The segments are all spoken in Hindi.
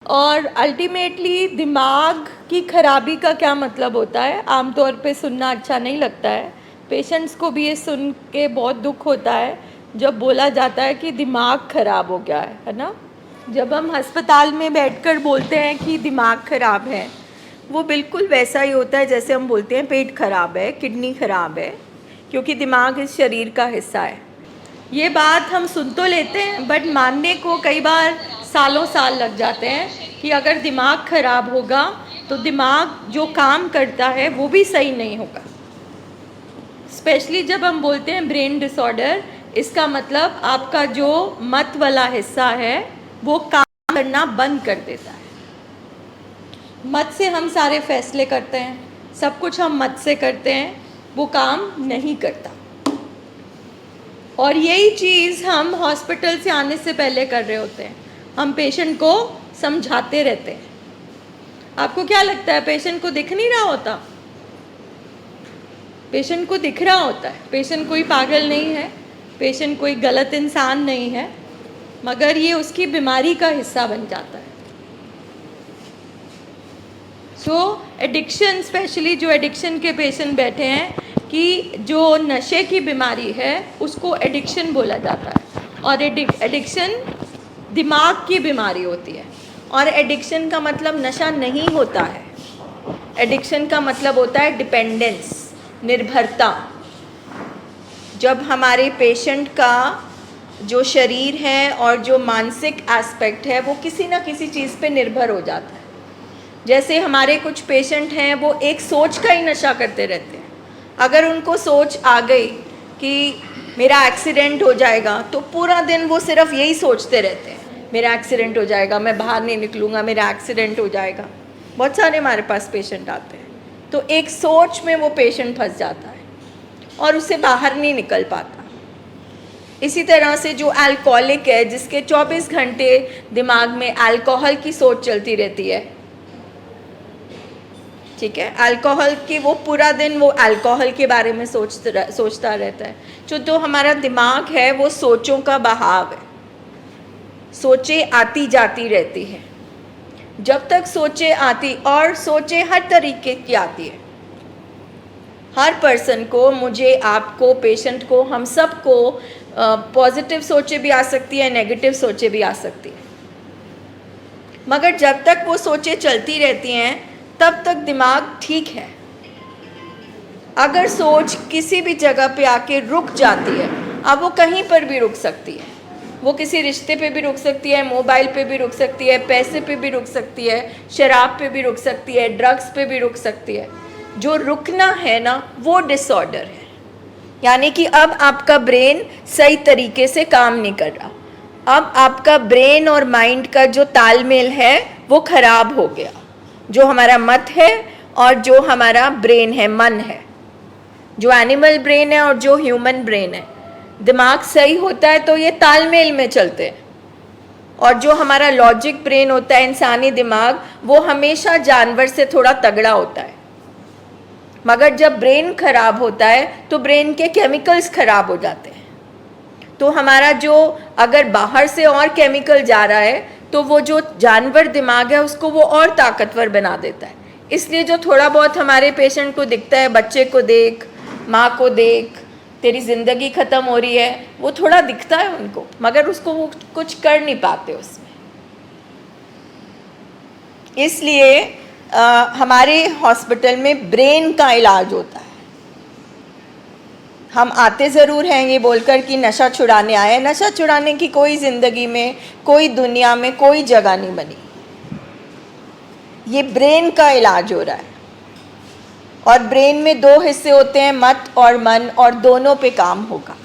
और अल्टीमेटली दिमाग की खराबी का क्या मतलब होता है, आमतौर पे सुनना अच्छा नहीं लगता है। पेशेंट्स को भी ये सुन के बहुत दुख होता है जब बोला जाता है कि दिमाग खराब हो गया है ना। जब हम अस्पताल में बैठकर बोलते हैं कि दिमाग खराब है, वो बिल्कुल वैसा ही होता है जैसे हम बोलते हैं पेट खराब है, किडनी खराब है, क्योंकि दिमाग इस शरीर का हिस्सा है। ये बात हम सुन तो लेते हैं, बट मानने को कई बार सालों साल लग जाते हैं कि अगर दिमाग खराब होगा तो दिमाग जो काम करता है वो भी सही नहीं होगा। स्पेशली जब हम बोलते हैं ब्रेन डिसऑर्डर, इसका मतलब आपका जो मत वाला हिस्सा है वो काम करना बंद कर देता है। मत से हम सारे फैसले करते हैं, सब कुछ हम मत से करते हैं, वो काम नहीं करता। और यही चीज़ हम हॉस्पिटल से आने से पहले कर रहे होते हैं, हम पेशेंट को समझाते रहते हैं। आपको क्या लगता है, पेशेंट को दिख नहीं रहा होता? पेशेंट को दिख रहा होता है। पेशेंट कोई पागल नहीं है, पेशेंट कोई गलत इंसान नहीं है, मगर ये उसकी बीमारी का हिस्सा बन जाता है। एडिक्शन, स्पेशली जो एडिक्शन के पेशेंट बैठे हैं, कि जो नशे की बीमारी है उसको एडिक्शन बोला जाता है, और एडिक्शन दिमाग की बीमारी होती है। और एडिक्शन का मतलब नशा नहीं होता है, एडिक्शन का मतलब होता है डिपेंडेंस, निर्भरता। जब हमारे पेशेंट का जो शरीर है और जो मानसिक एस्पेक्ट है वो किसी ना किसी चीज़ पे निर्भर हो जाता है। जैसे हमारे कुछ पेशेंट हैं, वो एक सोच का ही नशा करते रहते हैं। अगर उनको सोच आ गई कि मेरा एक्सीडेंट हो जाएगा, तो पूरा दिन वो सिर्फ यही सोचते रहते हैं, मेरा एक्सीडेंट हो जाएगा, मैं बाहर नहीं निकलूँगा, मेरा एक्सीडेंट हो जाएगा। बहुत सारे हमारे पास पेशेंट आते हैं, तो एक सोच में वो पेशेंट फंस जाता है और उससे बाहर नहीं निकल पाता। इसी तरह से जो अल्कोहलिक है, जिसके 24 घंटे दिमाग में अल्कोहल की सोच चलती रहती है, ठीक है, अल्कोहल की वो पूरा दिन वो अल्कोहल के बारे में सोचता रहता है। जो हमारा दिमाग है वो सोचों का बहाव है, सोचें आती जाती रहती है। जब तक सोचें आती, और सोचें हर तरीके की आती है, हर पर्सन को, मुझे, आपको, पेशेंट को, हम सबको पॉजिटिव सोचें भी आ सकती है, नेगेटिव सोचें भी आ सकती है। मगर जब तक वो सोचें चलती रहती हैं तब तक दिमाग ठीक है। अगर सोच किसी भी जगह पे आके रुक जाती है, अब वो कहीं पर भी रुक सकती है, वो किसी रिश्ते पे भी रुक सकती है, मोबाइल पे भी रुक सकती है, पैसे पे भी रुक सकती है, शराब पे भी रुक सकती है, ड्रग्स पे भी रुक सकती है। जो रुकना है ना, वो डिसऑर्डर है। यानी कि अब आपका ब्रेन सही तरीके से काम नहीं कर रहा, अब आपका ब्रेन और माइंड का जो तालमेल है वो खराब हो गया। जो हमारा मत है और जो हमारा ब्रेन है, मन है, जो एनिमल ब्रेन है और जो ह्यूमन ब्रेन है, दिमाग सही होता है तो ये तालमेल में चलते हैं। और जो हमारा लॉजिक ब्रेन होता है, इंसानी दिमाग, वो हमेशा जानवर से थोड़ा तगड़ा होता है। मगर जब ब्रेन खराब होता है तो ब्रेन के केमिकल्स खराब हो जाते हैं, तो हमारा जो अगर बाहर से और केमिकल जा रहा है तो वो जो जानवर दिमाग है उसको वो और ताकतवर बना देता है। इसलिए जो थोड़ा बहुत हमारे पेशेंट को दिखता है, बच्चे को देख, माँ को देख, तेरी ज़िंदगी ख़त्म हो रही है, वो थोड़ा दिखता है उनको, मगर उसको वो कुछ कर नहीं पाते उसमें। इसलिए हमारे हॉस्पिटल में ब्रेन का इलाज होता है। हम आते ज़रूर हैं ये बोलकर कि नशा छुड़ाने आए हैं, नशा छुड़ाने की कोई ज़िंदगी में, कोई दुनिया में कोई जगह नहीं बनी। ये ब्रेन का इलाज हो रहा है, और ब्रेन में 2 हिस्से होते हैं, मत और मन, और दोनों पे काम होगा।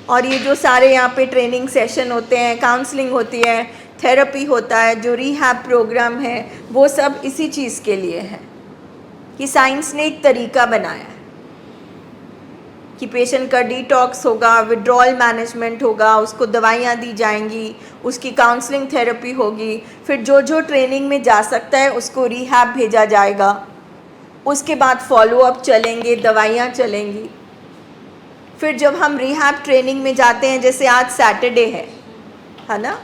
और ये जो सारे यहाँ पे ट्रेनिंग सेशन होते हैं, काउंसलिंग होती है, थेरेपी होता है, जो रिहैब प्रोग्राम है, वो सब इसी चीज़ के लिए है कि साइंस ने एक तरीका बनाया है कि पेशेंट का डिटॉक्स होगा, विड्रॉल मैनेजमेंट होगा, उसको दवाइयाँ दी जाएंगी, उसकी काउंसलिंग थेरेपी होगी, फिर जो जो ट्रेनिंग में जा सकता है उसको रिहैब भेजा जाएगा, उसके बाद फॉलोअप चलेंगे, दवाइयाँ चलेंगी। फिर जब हम रिहैब ट्रेनिंग में जाते हैं, जैसे आज सैटरडे है ना,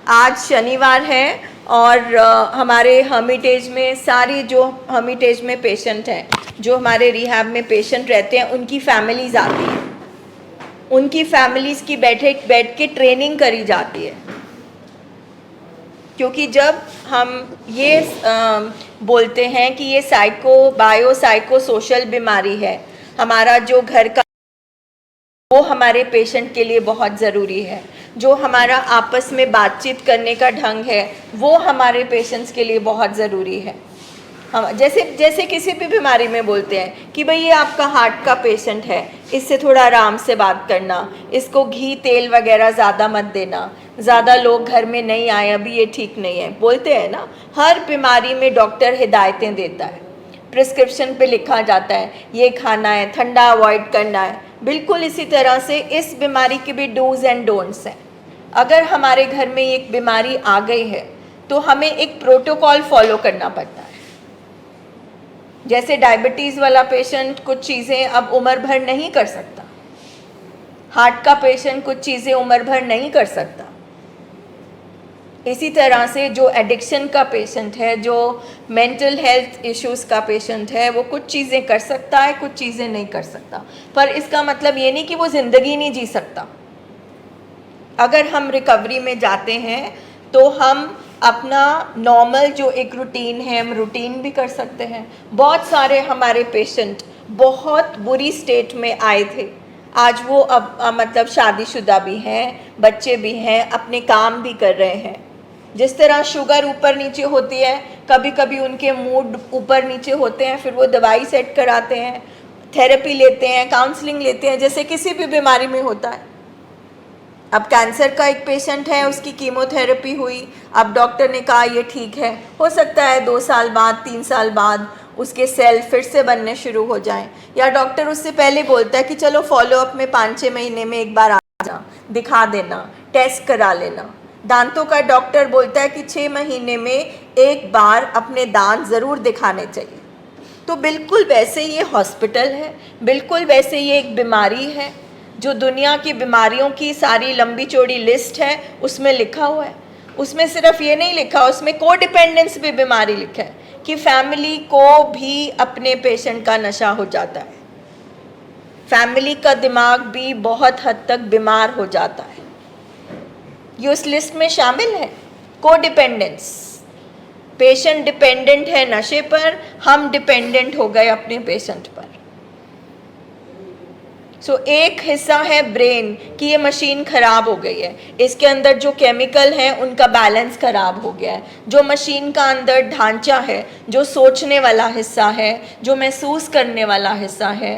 आज शनिवार है और हमारे हर्मिटेज में सारी जो हर्मिटेज में पेशेंट हैं, जो हमारे रिहैब में पेशेंट रहते हैं, उनकी फैमिलीज आती हैं, उनकी फैमिलीज की बैठ के ट्रेनिंग करी जाती है। क्योंकि जब हम ये बोलते हैं कि ये बायो साइको सोशल बीमारी है, हमारा जो घर का वो हमारे पेशेंट के लिए बहुत ज़रूरी है, जो हमारा आपस में बातचीत करने का ढंग है वो हमारे पेशेंट्स के लिए बहुत ज़रूरी है। हम जैसे किसी भी बीमारी में बोलते हैं कि भाई ये आपका हार्ट का पेशेंट है, इससे थोड़ा आराम से बात करना, इसको घी तेल वगैरह ज़्यादा मत देना, ज़्यादा लोग घर में नहीं आए, अभी ये ठीक नहीं है, बोलते हैं ना। हर बीमारी में डॉक्टर हिदायतें देता है, प्रिस्क्रिप्शन पे लिखा जाता है ये खाना है, ठंडा अवॉइड करना है। बिल्कुल इसी तरह से इस बीमारी के भी डूज एंड डोंट्स हैं। अगर हमारे घर में एक बीमारी आ गई है तो हमें एक प्रोटोकॉल फॉलो करना पड़ता है। जैसे डायबिटीज़ वाला पेशेंट कुछ चीज़ें अब उम्र भर नहीं कर सकता, हार्ट का पेशेंट कुछ चीज़ें उम्र भर नहीं कर सकता। इसी तरह से जो एडिक्शन का पेशेंट है, जो मेंटल हेल्थ इश्यूज़ का पेशेंट है, वो कुछ चीज़ें कर सकता है, कुछ चीज़ें नहीं कर सकता। पर इसका मतलब ये नहीं कि वो ज़िंदगी नहीं जी सकता। अगर हम रिकवरी में जाते हैं तो हम अपना नॉर्मल जो एक रूटीन है, हम रूटीन भी कर सकते हैं। बहुत सारे हमारे पेशेंट बहुत बुरी स्टेट में आए थे, आज वो अब मतलब शादीशुदा भी हैं, बच्चे भी हैं, अपने काम भी कर रहे हैं। जिस तरह शुगर ऊपर नीचे होती है, कभी कभी उनके मूड ऊपर नीचे होते हैं, फिर वो दवाई सेट कराते हैं, थेरेपी लेते हैं, काउंसलिंग लेते हैं, जैसे किसी भी बीमारी में होता है। अब कैंसर का एक पेशेंट है, उसकी कीमोथेरेपी हुई, अब डॉक्टर ने कहा ये ठीक है, हो सकता है 2 साल बाद 3 साल बाद उसके सेल फिर से बनने शुरू हो जाएं, या डॉक्टर उससे पहले बोलता है कि चलो फॉलोअप में 5-6 महीने में एक बार आ जा, दिखा देना, टेस्ट करा लेना। दांतों का डॉक्टर बोलता है कि 6 महीने में एक बार अपने दांत ज़रूर दिखाने चाहिए। तो बिल्कुल वैसे ये हॉस्पिटल है, बिल्कुल वैसे ये एक बीमारी है जो दुनिया की बीमारियों की सारी लंबी चौड़ी लिस्ट है उसमें लिखा हुआ है। उसमें सिर्फ ये नहीं लिखा, उसमें कोडिपेंडेंस भी बीमारी लिखा है कि फैमिली को भी अपने पेशेंट का नशा हो जाता है, फैमिली का दिमाग भी बहुत हद तक बीमार हो जाता है। ये उस लिस्ट में शामिल है, कोडिपेंडेंस। पेशेंट डिपेंडेंट है नशे पर, हम डिपेंडेंट हो गए अपने पेशेंट पर। सो एक हिस्सा है ब्रेन कि ये मशीन ख़राब हो गई है, इसके अंदर जो केमिकल हैं उनका बैलेंस ख़राब हो गया है। जो मशीन का अंदर ढांचा है, जो सोचने वाला हिस्सा है, जो महसूस करने वाला हिस्सा है,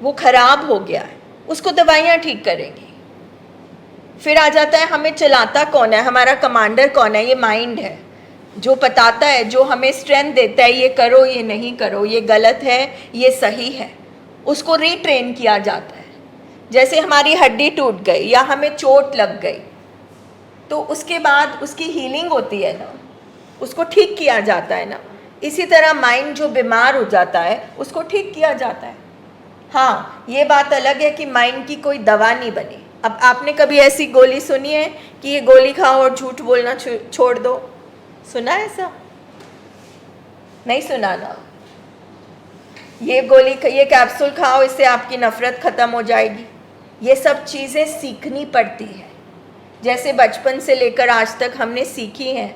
वो ख़राब हो गया है, उसको दवाइयाँ ठीक करेंगी। फिर आ जाता है हमें चलाता कौन है, हमारा कमांडर कौन है, ये माइंड है जो बताता है, जो हमें स्ट्रेंथ देता है, ये करो, ये नहीं करो, ये गलत है, ये सही है। उसको रीट्रेन किया जाता है। जैसे हमारी हड्डी टूट गई या हमें चोट लग गई तो उसके बाद उसकी हीलिंग होती है ना, उसको ठीक किया जाता है ना। इसी तरह माइंड जो बीमार हो जाता है उसको ठीक किया जाता है। हाँ, ये बात अलग है कि माइंड की कोई दवा नहीं बनी। अब आपने कभी ऐसी गोली सुनी है कि ये गोली खाओ और झूठ बोलना छोड़ दो? सुना है ऐसा? नहीं सुना ना। ये गोली, ये कैप्सूल खाओ, इससे आपकी नफ़रत ख़त्म हो जाएगी। ये सब चीज़ें सीखनी पड़ती है, जैसे बचपन से लेकर आज तक हमने सीखी हैं।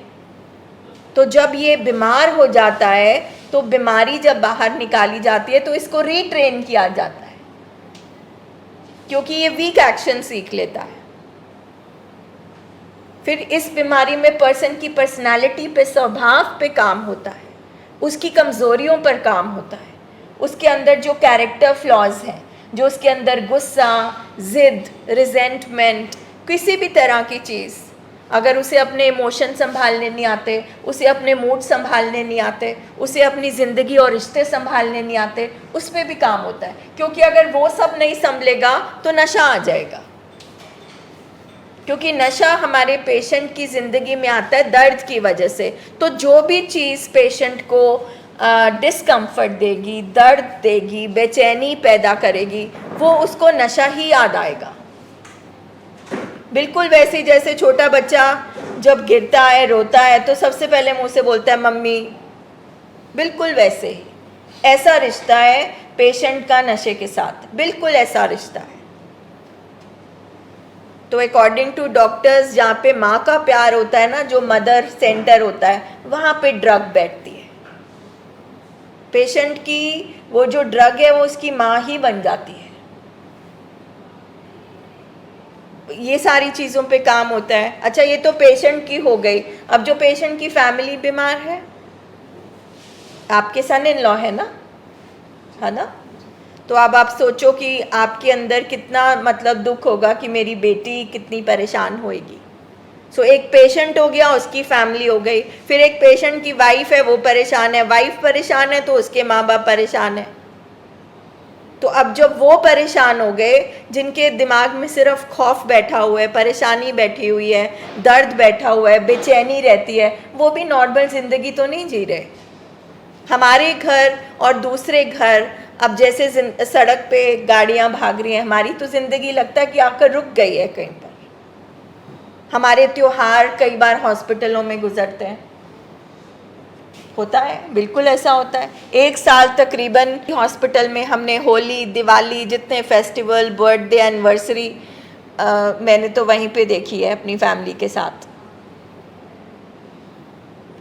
तो जब ये बीमार हो जाता है तो बीमारी जब बाहर निकाली जाती है तो इसको रीट्रेन किया जाता है, क्योंकि ये वीक एक्शन सीख लेता है। फिर इस बीमारी में पर्सन की पर्सनालिटी पे, स्वभाव पे काम होता है, उसकी कमज़ोरियों पर काम होता है, उसके अंदर जो कैरेक्टर फ्लॉज हैं, जो उसके अंदर गुस्सा, ज़िद, रिजेंटमेंट, किसी भी तरह की चीज़, अगर उसे अपने इमोशन संभालने नहीं आते, उसे अपने मूड संभालने नहीं आते, उसे अपनी ज़िंदगी और रिश्ते संभालने नहीं आते, उस पर भी काम होता है। क्योंकि अगर वो सब नहीं संभलेगा तो नशा आ जाएगा। क्योंकि नशा हमारे पेशेंट की ज़िंदगी में आता है दर्द की वजह से। तो जो भी चीज़ पेशेंट को डिस्कम्फर्ट देगी, दर्द देगी, बेचैनी पैदा करेगी, वो उसको नशा ही याद आएगा। बिल्कुल वैसे जैसे छोटा बच्चा जब गिरता है रोता है तो सबसे पहले मुंह से बोलता है मम्मी। बिल्कुल वैसे ही ऐसा रिश्ता है पेशेंट का नशे के साथ, बिल्कुल ऐसा रिश्ता है। तो अकॉर्डिंग टू डॉक्टर्स जहाँ पे माँ का प्यार होता है ना, जो मदर सेंटर होता है, वहाँ पे ड्रग बैठती है। पेशेंट की वो जो ड्रग है वो उसकी माँ ही बन जाती है। ये सारी चीज़ों पे काम होता है। अच्छा, ये तो पेशेंट की हो गई। अब जो पेशेंट की फैमिली बीमार है, आपके सन इन लॉ है ना, तो अब आप सोचो कि आपके अंदर कितना मतलब दुख होगा कि मेरी बेटी कितनी परेशान होएगी। सो एक पेशेंट हो गया, उसकी फैमिली हो गई, फिर एक पेशेंट की वाइफ है, वो परेशान है, वाइफ परेशान है तो उसके माँ बाप परेशान है। तो अब जब वो परेशान हो गए, जिनके दिमाग में सिर्फ खौफ बैठा हुआ है, परेशानी बैठी हुई है, दर्द बैठा हुआ है, बेचैनी रहती है, वो भी नॉर्मल ज़िंदगी तो नहीं जी रहे। हमारे घर और दूसरे घर, अब जैसे सड़क पे गाड़ियाँ भाग रही हैं, हमारी तो ज़िंदगी लगता है कि आकर रुक गई है कहीं पर। हमारे त्योहार कई बार हॉस्पिटलों में गुजरते हैं, होता है, बिल्कुल ऐसा होता है। एक साल तकरीबन हॉस्पिटल में हमने होली, दिवाली, जितने फेस्टिवल, बर्थडे, एनिवर्सरी मैंने तो वहीं पे देखी है अपनी फैमिली के साथ।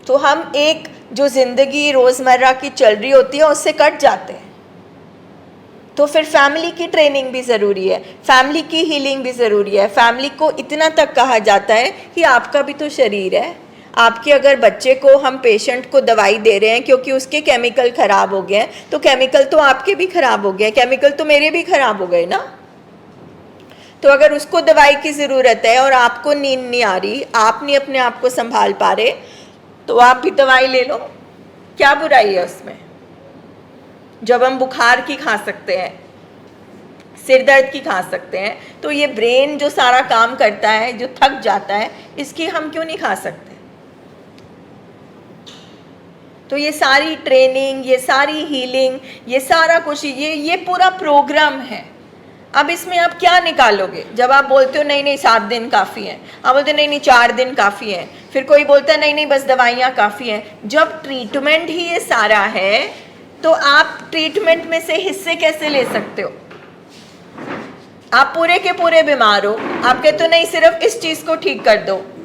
तो हम एक जो ज़िंदगी रोज़मर्रा की चल रही होती है उससे कट जाते हैं। तो फिर फैमिली की ट्रेनिंग भी ज़रूरी है, फैमिली की हीलिंग भी ज़रूरी है। फैमिली को इतना तक कहा जाता है कि आपका भी तो शरीर है। आपके अगर बच्चे को, हम पेशेंट को दवाई दे रहे हैं क्योंकि उसके केमिकल ख़राब हो गए हैं, तो केमिकल तो आपके भी ख़राब हो गए, केमिकल तो मेरे भी ख़राब हो गए ना। तो अगर उसको दवाई की ज़रूरत है और आपको नींद नहीं आ रही, आप नहीं अपने आप को संभाल पा रहे, तो आप भी दवाई ले लो, क्या बुराई है उसमें। जब हम बुखार की खा सकते हैं, सिर दर्द की खा सकते हैं, तो ये ब्रेन जो सारा काम करता है, जो थक जाता है, इसकी हम क्यों नहीं खा सकते। तो ये सारी ट्रेनिंग, ये सारी हीलिंग, ये सारा कुछ, ये पूरा प्रोग्राम है। अब इसमें आप क्या निकालोगे? जब आप बोलते हो नहीं 7 दिन काफ़ी हैं, आप बोलते हो नहीं 4 दिन काफ़ी हैं, फिर कोई बोलता है नहीं बस दवाइयाँ काफ़ी हैं। जब ट्रीटमेंट ही ये सारा है, तो आप ट्रीटमेंट में से हिस्से कैसे ले सकते हो? आप पूरे के पूरे बीमार हो, आप कहते हो नहीं सिर्फ इस चीज़ को ठीक कर दो,